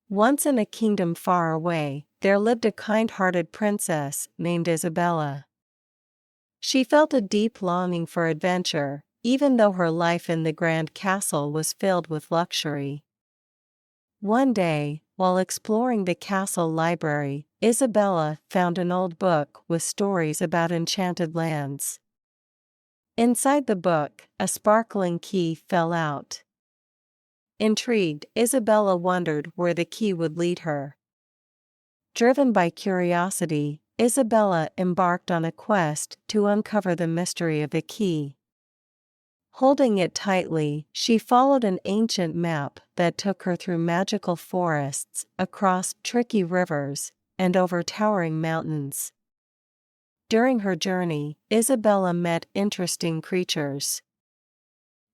Once in a kingdom far away, there lived a kind-hearted princess named Isabella. She felt a deep longing for adventure, even though her life in the grand castle was filled with luxury. One day, while exploring the castle library, Isabella found an old book with stories about enchanted lands. Inside the book, a sparkling key fell out. Intrigued, Isabella wondered where the key would lead her. Driven by curiosity, Isabella embarked on a quest to uncover the mystery of the key. Holding it tightly, she followed an ancient map that took her through magical forests, across tricky rivers, and over towering mountains. During her journey, Isabella met interesting creatures.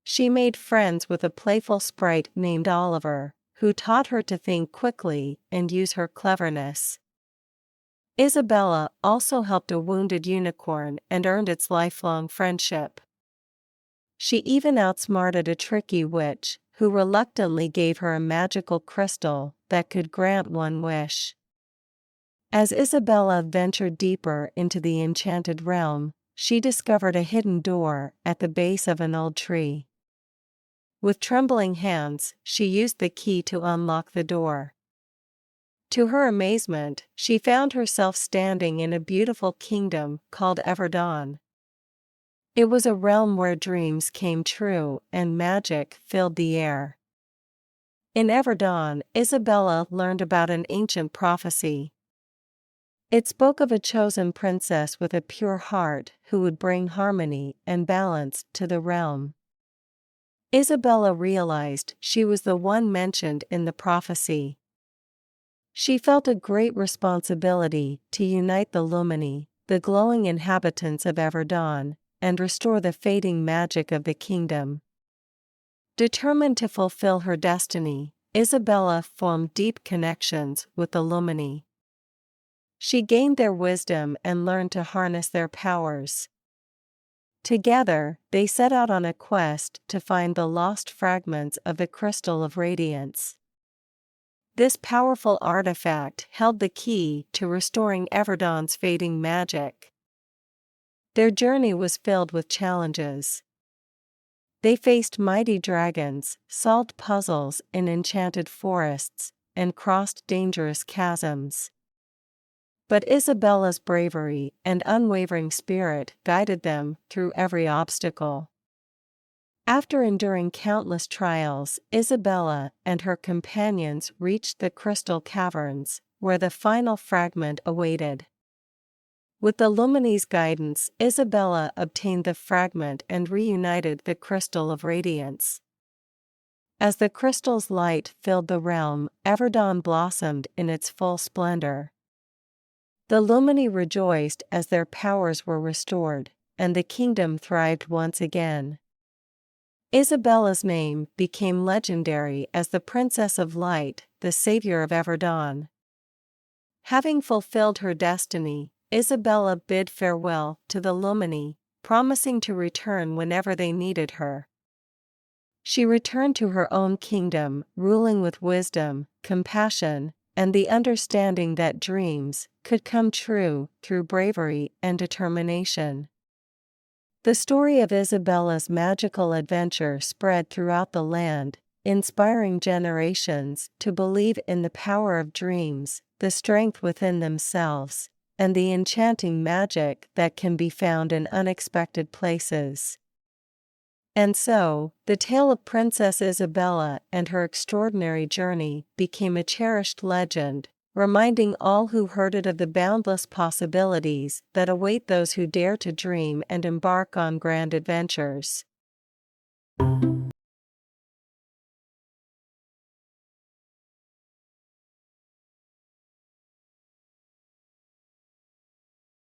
She made friends with a playful sprite named Oliver, who taught her to think quickly and use her cleverness. Isabella also helped a wounded unicorn and earned its lifelong friendship. She even outsmarted a tricky witch, who reluctantly gave her a magical crystal that could grant one wish. As Isabella ventured deeper into the enchanted realm, she discovered a hidden door at the base of an old tree. With trembling hands, she used the key to unlock the door. To her amazement, she found herself standing in a beautiful kingdom called Everdawn. It was a realm where dreams came true and magic filled the air. In Everdawn, Isabella learned about an ancient prophecy. It spoke of a chosen princess with a pure heart who would bring harmony and balance to the realm. Isabella realized she was the one mentioned in the prophecy. She felt a great responsibility to unite the Lumini, the glowing inhabitants of Everdawn, and restore the fading magic of the kingdom. Determined to fulfill her destiny, Isabella formed deep connections with the Lumini. She gained their wisdom and learned to harness their powers. Together, they set out on a quest to find the lost fragments of the Crystal of Radiance. This powerful artifact held the key to restoring Everdawn's fading magic. Their journey was filled with challenges. They faced mighty dragons, solved puzzles in enchanted forests, and crossed dangerous chasms. But Isabella's bravery and unwavering spirit guided them through every obstacle. After enduring countless trials, Isabella and her companions reached the Crystal Caverns, where the final fragment awaited. With the Lumini's guidance, Isabella obtained the fragment and reunited the Crystal of Radiance. As the crystal's light filled the realm, Everdawn blossomed in its full splendor. The Lumini rejoiced as their powers were restored, and the kingdom thrived once again. Isabella's name became legendary as the Princess of Light, the savior of Everdawn. Having fulfilled her destiny, Isabella bid farewell to the Lumini, promising to return whenever they needed her. She returned to her own kingdom, ruling with wisdom, compassion, and the understanding that dreams could come true through bravery and determination. The story of Isabella's magical adventure spread throughout the land, inspiring generations to believe in the power of dreams, the strength within themselves, and the enchanting magic that can be found in unexpected places. And so, the tale of Princess Isabella and her extraordinary journey became a cherished legend, reminding all who heard it of the boundless possibilities that await those who dare to dream and embark on grand adventures.